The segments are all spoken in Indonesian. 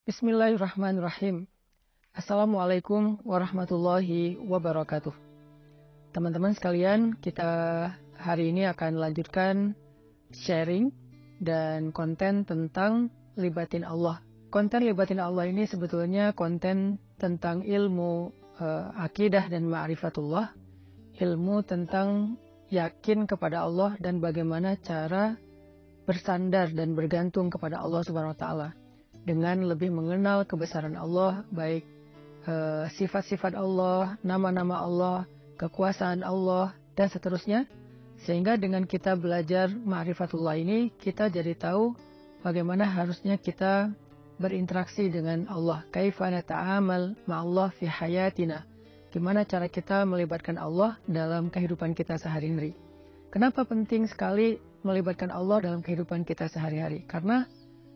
Bismillahirrahmanirrahim. Assalamualaikum warahmatullahi wabarakatuh. Teman-teman sekalian, kita hari ini akan lanjutkan sharing dan konten tentang libatin Allah. Konten libatin Allah ini sebetulnya konten tentang ilmu akidah dan ma'rifatullah, ilmu tentang yakin kepada Allah dan bagaimana cara bersandar dan bergantung kepada Allah Subhanahu wa taala dengan lebih mengenal kebesaran Allah, baik sifat-sifat Allah, nama-nama Allah, kekuasaan Allah, dan seterusnya. Sehingga dengan kita belajar ma'rifatullah ini, kita jadi tahu bagaimana harusnya kita berinteraksi dengan Allah. Kaifa nata'amal ma'allah fi hayatina. Gimana cara kita melibatkan Allah dalam kehidupan kita sehari-hari. Kenapa penting sekali melibatkan Allah dalam kehidupan kita sehari-hari? Karena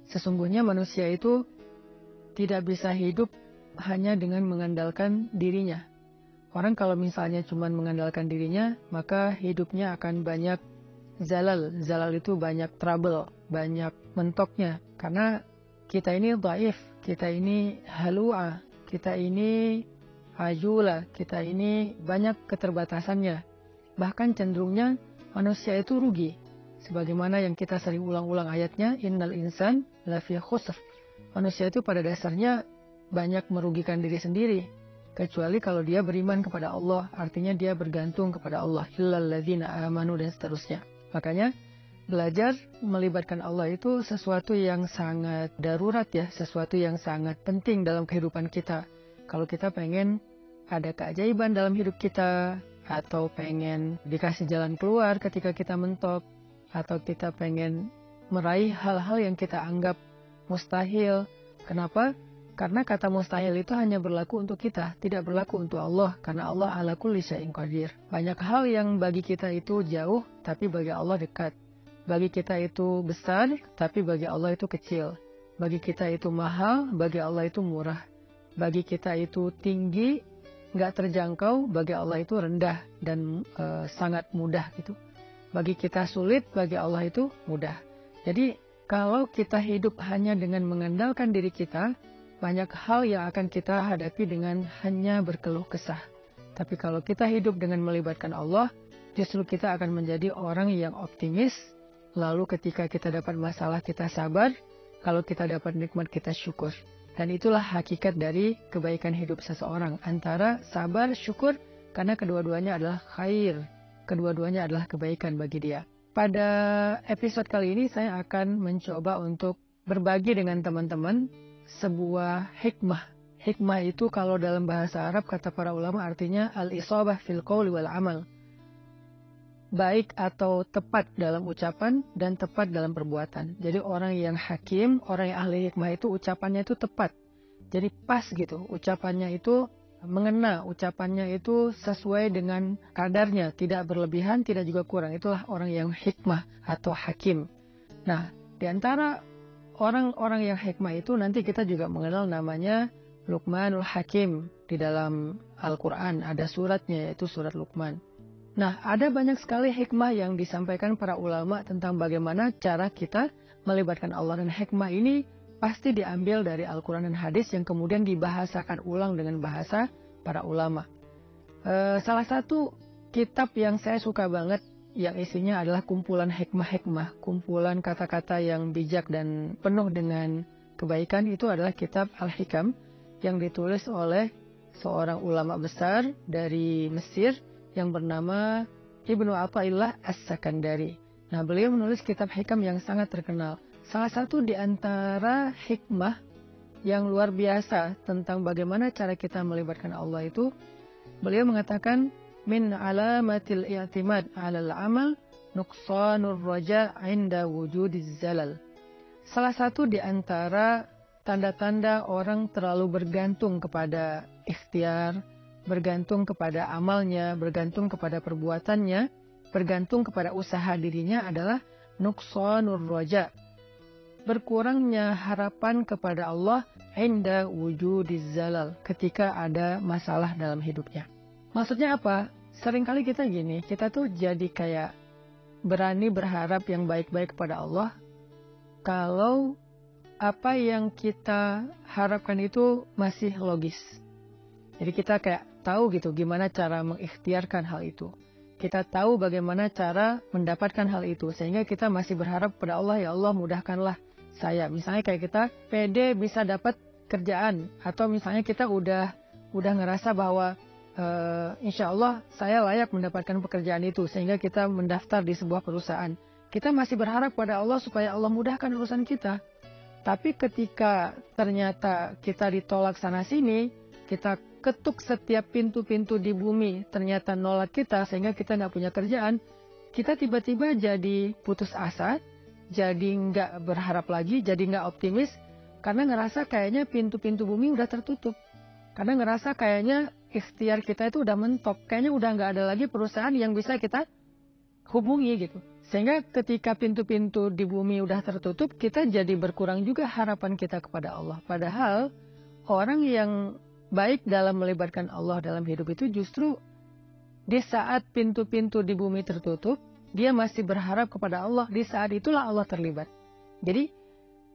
sesungguhnya manusia itu tidak bisa hidup hanya dengan mengandalkan dirinya. Orang kalau misalnya cuma mengandalkan dirinya, maka hidupnya akan banyak zalal. Zalal itu banyak trouble, banyak mentoknya. Karena kita ini dhaif, kita ini halua, kita ini ajula, kita ini banyak keterbatasannya. Bahkan cenderungnya manusia itu rugi. Sebagaimana yang kita sering ulang-ulang ayatnya, innal insan lafi khusr. Manusia itu pada dasarnya banyak merugikan diri sendiri. Kecuali kalau dia beriman kepada Allah, artinya dia bergantung kepada Allah. Illal ladzina amanu dan seterusnya. Makanya belajar melibatkan Allah itu sesuatu yang sangat darurat ya, sesuatu yang sangat penting dalam kehidupan kita. Kalau kita pengen ada keajaiban dalam hidup kita, atau pengen dikasih jalan keluar ketika kita mentok, atau kita pengen meraih hal-hal yang kita anggap mustahil. Kenapa? Karena kata mustahil itu hanya berlaku untuk kita, tidak berlaku untuk Allah. Karena Allah ala kulli syai'in qadir. Banyak hal yang bagi kita itu jauh, tapi bagi Allah dekat. Bagi kita itu besar, tapi bagi Allah itu kecil. Bagi kita itu mahal, bagi Allah itu murah. Bagi kita itu tinggi, nggak terjangkau, bagi Allah itu rendah dan sangat mudah gitu. Bagi kita sulit, bagi Allah itu mudah. Jadi kalau kita hidup hanya dengan mengandalkan diri kita, banyak hal yang akan kita hadapi dengan hanya berkeluh kesah. Tapi kalau kita hidup dengan melibatkan Allah, justru kita akan menjadi orang yang optimis. Lalu ketika kita dapat masalah, kita sabar. Kalau kita dapat nikmat, kita syukur. Dan itulah hakikat dari kebaikan hidup seseorang. Antara sabar, syukur, karena kedua-duanya adalah khair. Kedua-duanya adalah kebaikan bagi dia. Pada episode kali ini saya akan mencoba untuk berbagi dengan teman-teman sebuah hikmah. Hikmah itu kalau dalam bahasa Arab kata para ulama artinya al-isabah fil qawli wal amal. Baik atau tepat dalam ucapan dan tepat dalam perbuatan. Jadi orang yang hakim, orang yang ahli hikmah itu ucapannya itu tepat. Jadi pas gitu, ucapannya itu mengena, ucapannya itu sesuai dengan kadarnya, tidak berlebihan, tidak juga kurang. Itulah orang yang hikmah atau hakim. Nah, di antara orang-orang yang hikmah itu nanti kita juga mengenal namanya Luqmanul Hakim. Di dalam Al-Quran ada suratnya, yaitu surat Luqman. Nah, ada banyak sekali hikmah yang disampaikan para ulama tentang bagaimana cara kita melibatkan Allah. Dan hikmah ini pasti diambil dari Al-Quran dan hadis yang kemudian dibahasakan ulang dengan bahasa para ulama. Salah satu kitab yang saya suka banget, yang isinya adalah kumpulan hikmah-hikmah, kumpulan kata-kata yang bijak dan penuh dengan kebaikan, itu adalah kitab Al-Hikam yang ditulis oleh seorang ulama besar dari Mesir yang bernama Ibnu Athaillah As-Sakandari. Nah, beliau menulis kitab hikam yang sangat terkenal. Salah satu di antara hikmah yang luar biasa tentang bagaimana cara kita melibatkan Allah itu, beliau mengatakan, min alamatil i'timad 'alal amal nuqsanur raja' 'inda wujudiz zalal. Salah satu di antara tanda-tanda orang terlalu bergantung kepada ikhtiar, bergantung kepada amalnya, bergantung kepada perbuatannya, bergantung kepada usaha dirinya adalah nuqsanur raja'. Berkurangnya harapan kepada Allah inda wujudiz zalal, ketika ada masalah dalam hidupnya. Maksudnya apa? Seringkali kita gini, kita tuh jadi kayak berani berharap yang baik-baik kepada Allah kalau apa yang kita harapkan itu masih logis. Jadi kita kayak tahu gitu gimana cara mengikhtiarkan hal itu. Kita tahu bagaimana cara mendapatkan hal itu. Sehingga kita masih berharap pada Allah, ya Allah mudahkanlah saya. Misalnya kayak kita pede bisa dapat kerjaan. Atau misalnya kita udah ngerasa bahwa insya Allah saya layak mendapatkan pekerjaan itu. Sehingga kita mendaftar di sebuah perusahaan. Kita masih berharap pada Allah supaya Allah mudahkan urusan kita. Tapi ketika ternyata kita ditolak sana-sini, kita ketuk setiap pintu-pintu di bumi, ternyata nolak kita sehingga kita nggak punya kerjaan, kita tiba-tiba jadi putus asa, jadi nggak berharap lagi, jadi nggak optimis, karena ngerasa kayaknya pintu-pintu bumi udah tertutup. Karena ngerasa kayaknya ikhtiar kita itu udah mentok, kayaknya udah nggak ada lagi perusahaan yang bisa kita hubungi gitu. Sehingga ketika pintu-pintu di bumi udah tertutup, kita jadi berkurang juga harapan kita kepada Allah. Padahal orang yang baik dalam melibatkan Allah dalam hidup itu justru di saat pintu-pintu di bumi tertutup, dia masih berharap kepada Allah. Di saat itulah Allah terlibat. Jadi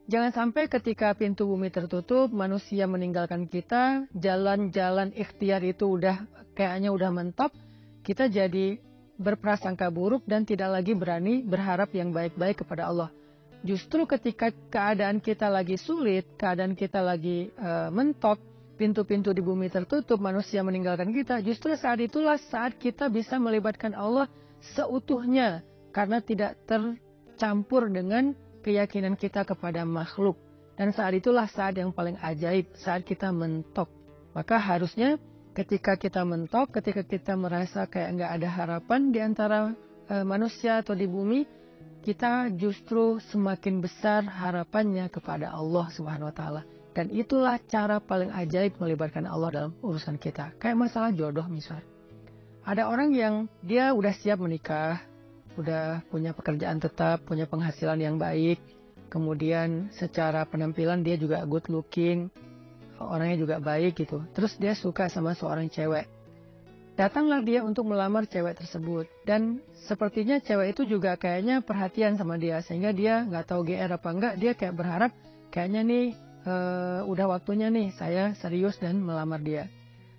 jangan sampai ketika pintu bumi tertutup, manusia meninggalkan kita, jalan-jalan ikhtiar itu kayaknya udah mentok, kita jadi berprasangka buruk dan tidak lagi berani berharap yang baik-baik kepada Allah. Justru ketika keadaan kita lagi sulit, keadaan kita lagi mentok, pintu-pintu di bumi tertutup, manusia meninggalkan kita, justru saat itulah saat kita bisa melibatkan Allah seutuhnya, karena tidak tercampur dengan keyakinan kita kepada makhluk. Dan saat itulah saat yang paling ajaib, saat kita mentok. Maka harusnya ketika kita mentok, ketika kita merasa kayak nggak ada harapan di antara manusia atau di bumi, kita justru semakin besar harapannya kepada Allah Subhanahu wa Ta'ala. Dan itulah cara paling ajaib melibatkan Allah dalam urusan kita. Kayak masalah jodoh misal. Ada orang yang dia udah siap menikah, udah punya pekerjaan tetap, punya penghasilan yang baik, kemudian secara penampilan dia juga good looking, orangnya juga baik gitu. Terus dia suka sama seorang cewek. Datanglah dia untuk melamar cewek tersebut. Dan sepertinya cewek itu juga kayaknya perhatian sama dia. Sehingga dia nggak tahu GR apa enggak, dia kayak berharap kayaknya nih udah waktunya nih saya serius dan melamar dia.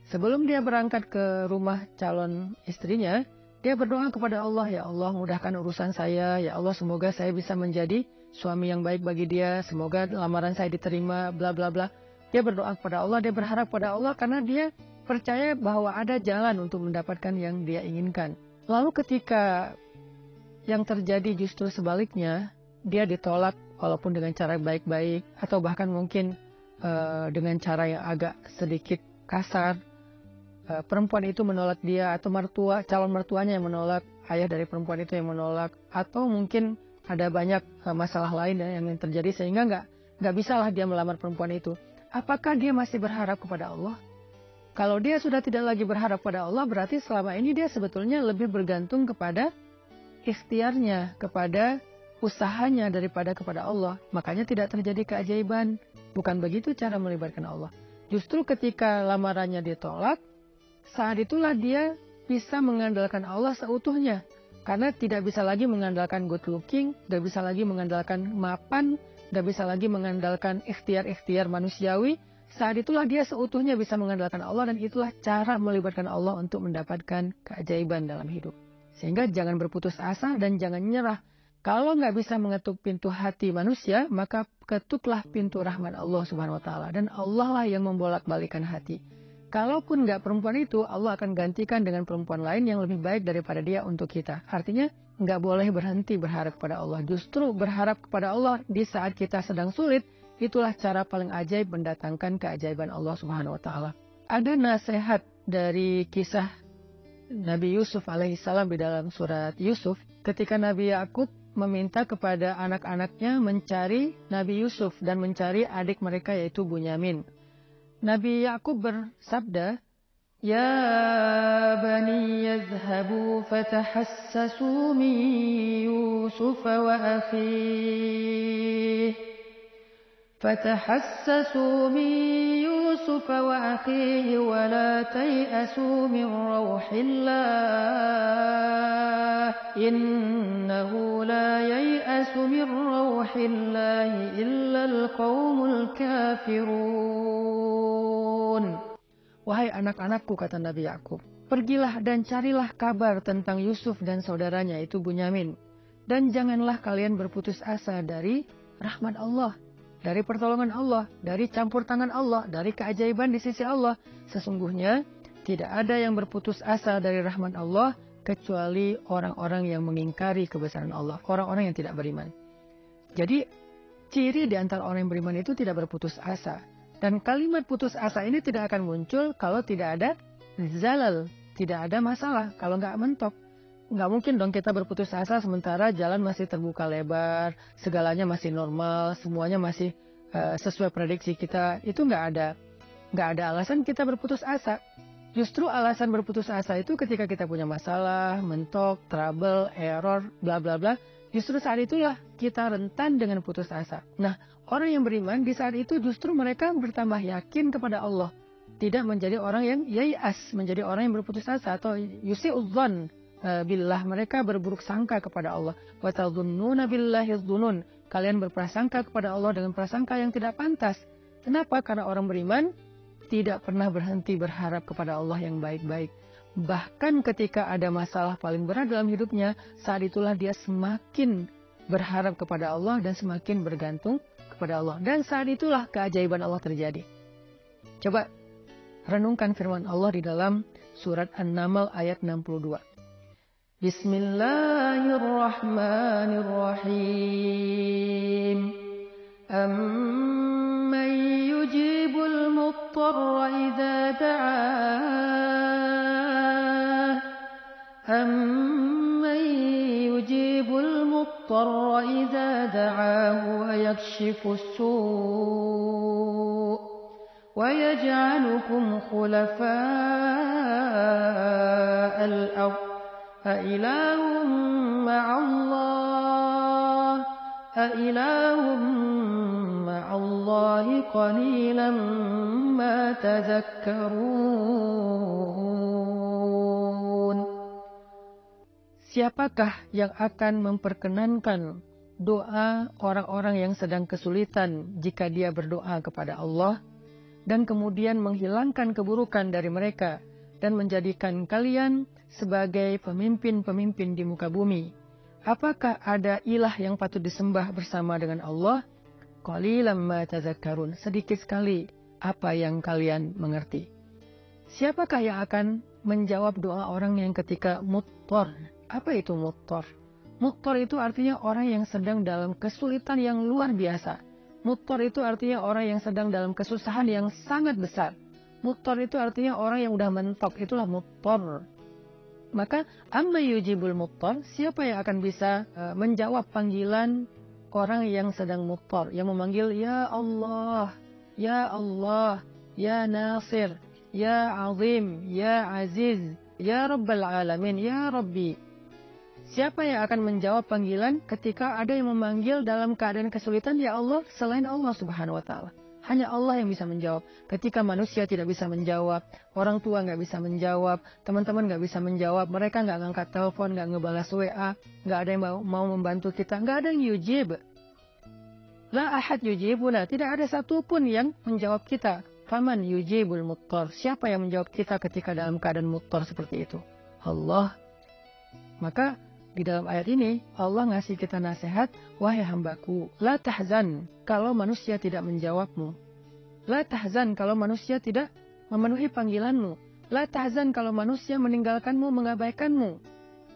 Sebelum dia berangkat ke rumah calon istrinya, dia berdoa kepada Allah, ya Allah mudahkan urusan saya, ya Allah semoga saya bisa menjadi suami yang baik bagi dia, semoga lamaran saya diterima, bla bla bla. Dia berdoa kepada Allah, dia berharap pada Allah karena dia percaya bahwa ada jalan untuk mendapatkan yang dia inginkan. Lalu ketika yang terjadi justru sebaliknya, dia ditolak walaupun dengan cara baik-baik atau bahkan mungkin dengan cara yang agak sedikit kasar. Perempuan itu menolak dia atau calon mertuanya yang menolak, ayah dari perempuan itu yang menolak, atau mungkin ada banyak masalah lain yang terjadi sehingga nggak bisalah dia melamar perempuan itu. Apakah dia masih berharap kepada Allah? Kalau dia sudah tidak lagi berharap pada Allah, berarti selama ini dia sebetulnya lebih bergantung kepada ikhtiarnya, kepada usahanya daripada kepada Allah. Makanya tidak terjadi keajaiban. Bukan begitu cara melibatkan Allah. Justru ketika lamarannya ditolak, saat itulah dia bisa mengandalkan Allah seutuhnya. Karena tidak bisa lagi mengandalkan good looking, tidak bisa lagi mengandalkan mapan, tidak bisa lagi mengandalkan ikhtiar-ikhtiar manusiawi. Saat itulah dia seutuhnya bisa mengandalkan Allah, dan itulah cara melibatkan Allah untuk mendapatkan keajaiban dalam hidup. Sehingga jangan berputus asa dan jangan menyerah. Kalau nggak bisa mengetuk pintu hati manusia, maka ketuklah pintu rahmat Allah Subhanahu wa Ta'ala. Dan Allah lah yang membolak-balikan hati. Kalaupun nggak perempuan itu, Allah akan gantikan dengan perempuan lain yang lebih baik daripada dia untuk kita. Artinya, nggak boleh berhenti berharap kepada Allah. Justru berharap kepada Allah di saat kita sedang sulit, itulah cara paling ajaib mendatangkan keajaiban Allah Subhanahu wa Ta'ala. Ada nasihat dari kisah Nabi Yusuf alaihissalam di dalam surat Yusuf, ketika Nabi Yakub meminta kepada anak-anaknya mencari Nabi Yusuf dan mencari adik mereka yaitu Bunyamin. Nabi Yakub bersabda, "Ya bani yadhhabu fatahassasu min Yusuf wa akhihi فتحسسوا من يوسف وأخيه ولا تيأسوا من روح الله إنه لا ييأس من روح الله إلا القوم الكافرون. Wahai anak-anakku, kata Nabi Yakub, pergilah dan carilah kabar tentang Yusuf dan saudaranya itu Bunyamin, dan janganlah kalian berputus asa dari rahmat Allah, dari pertolongan Allah, dari campur tangan Allah, dari keajaiban di sisi Allah. Sesungguhnya tidak ada yang berputus asa dari rahmat Allah kecuali orang-orang yang mengingkari kebesaran Allah, orang-orang yang tidak beriman. Jadi ciri di antara orang yang beriman itu tidak berputus asa. Dan kalimat putus asa ini tidak akan muncul kalau tidak ada zalal, tidak ada masalah, kalau nggak mentok. Nggak mungkin dong kita berputus asa sementara jalan masih terbuka lebar, segalanya masih normal, semuanya masih sesuai prediksi kita. Itu nggak ada alasan kita berputus asa. Justru alasan berputus asa itu ketika kita punya masalah, mentok, trouble, error, bla bla bla. Justru saat itulah kita rentan dengan putus asa. Nah, orang yang beriman di saat itu justru mereka bertambah yakin kepada Allah. Tidak menjadi orang yang yai'as, menjadi orang yang berputus asa atau yusi'udzan billah, mereka berburuk sangka kepada Allah. Wa tadhunnuna billahi dzunun, kalian berprasangka kepada Allah dengan prasangka yang tidak pantas. Kenapa? Karena orang beriman tidak pernah berhenti berharap kepada Allah yang baik-baik. Bahkan ketika ada masalah paling berat dalam hidupnya, saat itulah dia semakin berharap kepada Allah dan semakin bergantung kepada Allah. Dan saat itulah keajaiban Allah terjadi. Coba renungkan firman Allah di dalam surat An-Naml ayat 62. Bismillahirrahmanirrahim. Amman yujibul muttarra idza da'ah. Amman yujibul muttarra idza da'ahu wa yakshifus su' wa yaj'alukum khulafa'al ardh. أإله مع الله قليلا ما تذكرون. Siapakah yang akan memperkenankan doa orang-orang yang sedang kesulitan jika dia berdoa kepada Allah dan kemudian menghilangkan keburukan dari mereka dan menjadikan kalian sebagai pemimpin-pemimpin di muka bumi? Apakah ada ilah yang patut disembah bersama dengan Allah? Qalilan ma tazakkarun, sedikit sekali apa yang kalian mengerti. Siapakah yang akan menjawab doa orang yang ketika muttar? Apa itu muttar? Muttar itu artinya orang yang sedang dalam kesulitan yang luar biasa. Muttar itu artinya orang yang sedang dalam kesusahan yang sangat besar. Muttar itu artinya orang yang udah mentok, itulah muttar. Maka amma yujibul muttar, siapa yang akan bisa menjawab panggilan orang yang sedang muttar, yang memanggil ya Allah, ya Allah, ya Nasir, ya Azim, ya Aziz, ya Rabbal Alamin, ya Rabbi. Siapa yang akan menjawab panggilan ketika ada yang memanggil dalam keadaan kesulitan ya Allah selain Allah Subhanahu wa Ta'ala? Hanya Allah yang bisa menjawab. Ketika manusia tidak bisa menjawab, orang tua nggak bisa menjawab, teman-teman nggak bisa menjawab, mereka nggak ngangkat telepon, nggak ngebalas WA, nggak ada yang mau membantu kita, nggak ada yang yujib. La ahad yujibuna, tidak ada satupun yang menjawab kita. Faman yujibul muttar, siapa yang menjawab kita ketika dalam keadaan muttar seperti itu? Allah. Maka di dalam ayat ini, Allah ngasih kita nasihat, wahai hambaku, la tahzan kalau manusia tidak menjawabmu. La tahzan kalau manusia tidak memenuhi panggilanmu. La tahzan kalau manusia meninggalkanmu, mengabaikanmu.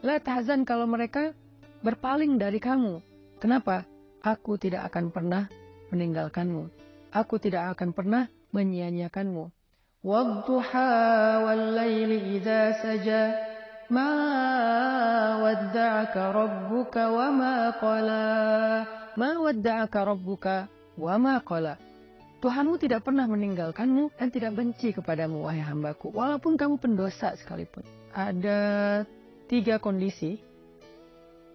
La tahzan kalau mereka berpaling dari kamu. Kenapa? Aku tidak akan pernah meninggalkanmu. Aku tidak akan pernah menyia-nyiakanmu. Wadduha wal laili idza saja. Ma wadda'aka rabbuka wa ma qala. Ma wadda'aka rabbuka wa ma qala. Tuhanmu tidak pernah meninggalkanmu dan tidak benci kepadamu, wahai hambaku. Walaupun kamu pendosa sekalipun. Ada 3 kondisi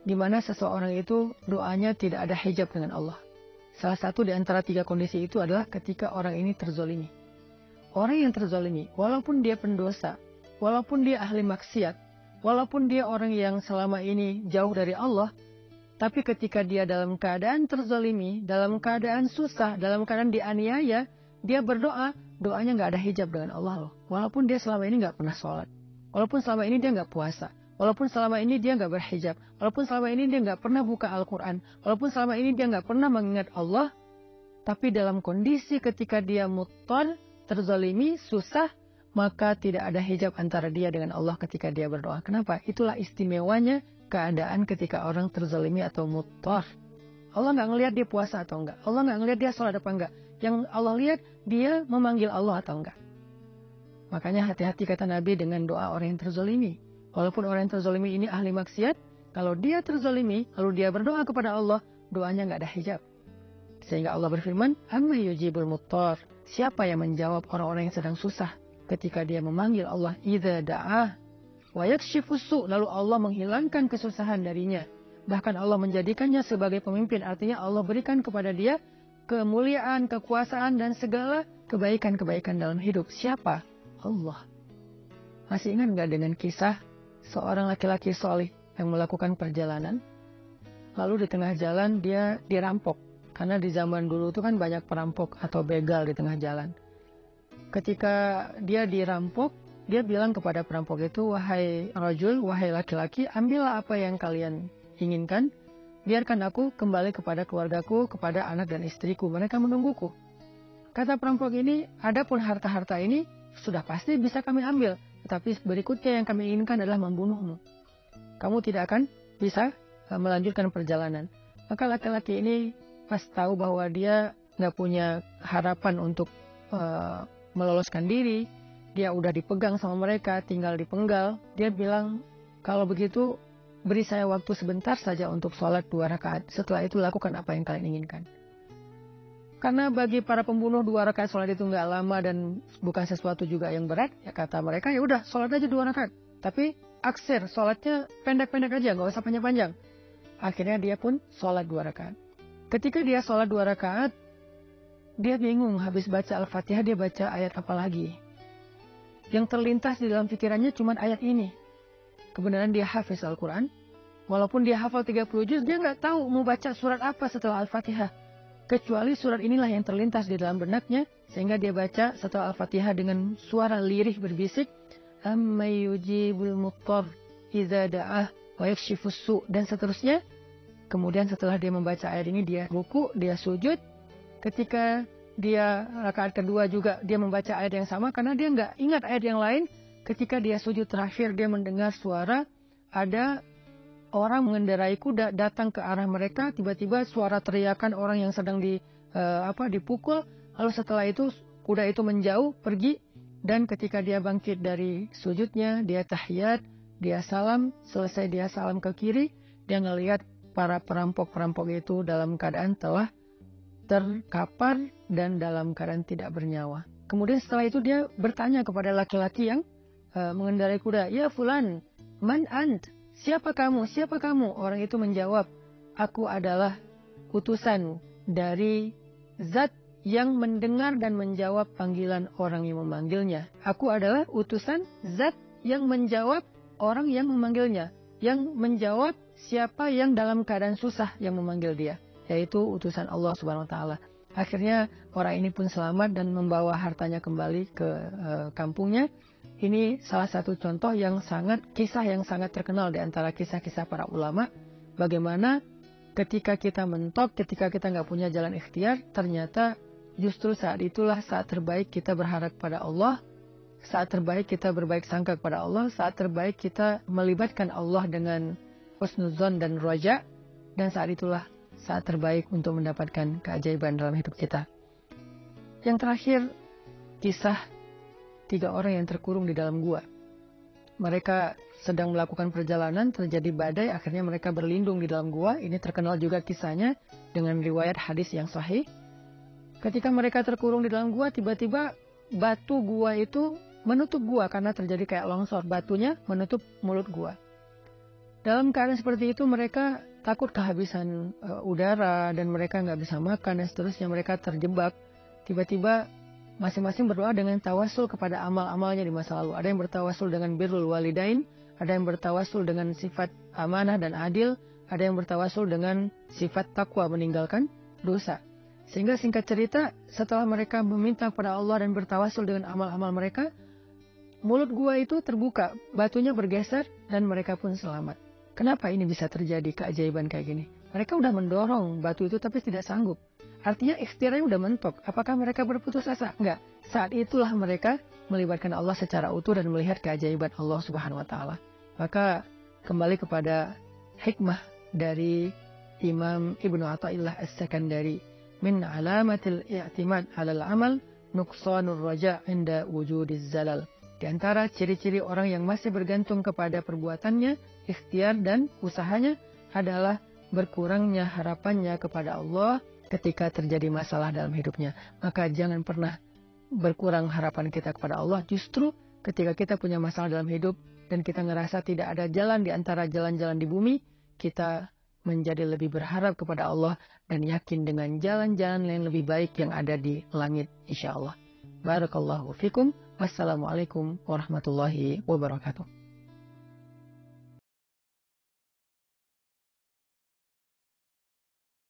di mana seseorang itu doanya tidak ada hijab dengan Allah. Salah satu di antara 3 kondisi itu adalah ketika orang ini terzolimi. Orang yang terzolimi, walaupun dia pendosa, walaupun dia ahli maksiat, walaupun dia orang yang selama ini jauh dari Allah, tapi ketika dia dalam keadaan terzolimi, dalam keadaan susah, dalam keadaan dianiaya, dia berdoa, doanya nggak ada hijab dengan Allah loh. Walaupun dia selama ini nggak pernah sholat, walaupun selama ini dia nggak puasa, walaupun selama ini dia nggak berhijab, walaupun selama ini dia nggak pernah buka Al-Quran, walaupun selama ini dia nggak pernah mengingat Allah, tapi dalam kondisi ketika dia muttar, terzolimi, susah, maka tidak ada hijab antara dia dengan Allah ketika dia berdoa. Kenapa? Itulah istimewanya keadaan ketika orang terzolimi atau muttar. Allah nggak ngelihat dia puasa atau enggak. Allah nggak ngelihat dia sholat apa enggak. Yang Allah lihat dia memanggil Allah atau enggak. Makanya hati-hati kata Nabi dengan doa orang yang terzolimi. Walaupun orang yang terzolimi ini ahli maksiat, kalau dia terzolimi, lalu dia berdoa kepada Allah, doanya nggak ada hijab. Sehingga Allah berfirman, amma yujibul muttar. Siapa yang menjawab orang-orang yang sedang susah ketika dia memanggil Allah, idza da'ah wa yakshifus su', lalu Allah menghilangkan kesusahan darinya. Bahkan Allah menjadikannya sebagai pemimpin, artinya Allah berikan kepada dia kemuliaan, kekuasaan, dan segala kebaikan-kebaikan dalam hidup. Siapa? Allah. Masih ingat nggak dengan kisah seorang laki-laki soleh yang melakukan perjalanan, lalu di tengah jalan dia dirampok. Karena di zaman dulu itu kan banyak perampok atau begal di tengah jalan. Ketika dia dirampok, dia bilang kepada perampok itu, wahai rajul, wahai laki-laki, ambillah apa yang kalian inginkan, biarkan aku kembali kepada keluargaku, kepada anak dan istriku, mereka menungguku. Kata perampok ini, adapun harta-harta ini sudah pasti bisa kami ambil, tetapi berikutnya yang kami inginkan adalah membunuhmu. Kamu tidak akan bisa melanjutkan perjalanan. Maka laki-laki ini pas tahu bahwa dia nggak punya harapan untuk meloloskan diri, dia udah dipegang sama mereka, tinggal dipenggal, dia bilang, kalau begitu beri saya waktu sebentar saja untuk sholat 2 rakaat. Setelah itu lakukan apa yang kalian inginkan. Karena bagi para pembunuh 2 rakaat sholat itu nggak lama dan bukan sesuatu juga yang berat, ya kata mereka, ya udah sholat aja 2 rakaat. Tapi aksir, sholatnya pendek-pendek aja, nggak usah panjang-panjang. Akhirnya dia pun sholat 2 rakaat. Ketika dia sholat 2 rakaat, dia bingung, habis baca Al-Fatihah dia baca ayat apa lagi. Yang terlintas di dalam pikirannya cuma ayat ini. Kebenaran dia hafiz Al-Quran, walaupun dia hafal 30 juz, dia nggak tahu mau baca surat apa setelah Al-Fatihah. Kecuali surat inilah yang terlintas di dalam benaknya, sehingga dia baca setelah Al-Fatihah dengan suara lirih berbisik, amma yujibul muttar idza da'ah wa yakshifus su', dan seterusnya. Kemudian setelah dia membaca ayat ini, dia ruku, dia sujud. Ketika dia rakaat kedua juga dia membaca ayat yang sama, karena dia nggak ingat ayat yang lain. Ketika dia sujud terakhir, dia mendengar suara ada orang mengendarai kuda datang ke arah mereka. Tiba-tiba suara teriakan orang yang sedang dipukul. Lalu setelah itu kuda itu menjauh pergi, dan ketika dia bangkit dari sujudnya, dia tahiyat, dia salam. Selesai dia salam ke kiri, dia ngelihat para perampok-perampok itu dalam keadaan telah terkapar dan dalam keadaan tidak bernyawa. Kemudian setelah itu dia bertanya kepada laki-laki yang mengendarai kuda, ya fulan, man ant? Siapa kamu? Siapa kamu? Orang itu menjawab, aku adalah utusan dari zat yang mendengar dan menjawab panggilan orang yang memanggilnya. Aku adalah utusan zat yang menjawab orang yang memanggilnya. Yang menjawab siapa yang dalam keadaan susah yang memanggil dia, yaitu utusan Allah Subhanahu wa taala. Akhirnya orang ini pun selamat dan membawa hartanya kembali ke kampungnya. Ini salah satu contoh kisah yang sangat terkenal di antara kisah-kisah para ulama. Bagaimana ketika kita mentok, ketika kita nggak punya jalan ikhtiar, ternyata justru saat itulah saat terbaik kita berharap pada Allah. Saat terbaik kita berbaik sangka kepada Allah, saat terbaik kita melibatkan Allah dengan husnuzon dan roja, dan saat itulah saat terbaik untuk mendapatkan keajaiban dalam hidup kita. Yang terakhir, kisah 3 orang yang terkurung di dalam gua. Mereka sedang melakukan perjalanan, terjadi badai, akhirnya mereka berlindung di dalam gua. Ini terkenal juga kisahnya dengan riwayat hadis yang sahih. Ketika mereka terkurung di dalam gua, tiba-tiba batu gua itu menutup gua karena terjadi kayak longsor, batunya menutup mulut gua. Dalam keadaan seperti itu mereka takut kehabisan udara dan mereka nggak bisa makan dan seterusnya, mereka terjebak. Tiba-tiba masing-masing berdoa dengan tawasul kepada amal-amalnya di masa lalu. Ada yang bertawasul dengan birrul walidain, ada yang bertawasul dengan sifat amanah dan adil, ada yang bertawasul dengan sifat takwa, meninggalkan dosa. Sehingga singkat cerita, setelah mereka meminta kepada Allah dan bertawasul dengan amal-amal mereka, mulut gua itu terbuka, batunya bergeser, dan mereka pun selamat. Kenapa ini bisa terjadi keajaiban kayak gini? Mereka udah mendorong batu itu tapi tidak sanggup. Artinya ikhtiarnya udah mentok. Apakah mereka berputus asa? Enggak. Saat itulah mereka melibatkan Allah secara utuh dan melihat keajaiban Allah Subhanahu wa Ta'ala. Maka kembali kepada hikmah dari Imam Ibnu Athaillah As-Sakandari, min alamatil i'timad 'alal amal nuqsanur raja' inda wujudiz zalal. Di antara ciri-ciri orang yang masih bergantung kepada perbuatannya, ikhtiar dan usahanya adalah berkurangnya harapannya kepada Allah ketika terjadi masalah dalam hidupnya. Maka jangan pernah berkurang harapan kita kepada Allah. Justru ketika kita punya masalah dalam hidup dan kita ngerasa tidak ada jalan di antara jalan-jalan di bumi, kita menjadi lebih berharap kepada Allah dan yakin dengan jalan-jalan yang lebih baik yang ada di langit, insya Allah. Barakallahu fikum. Wassalamualaikum warahmatullahi wabarakatuh.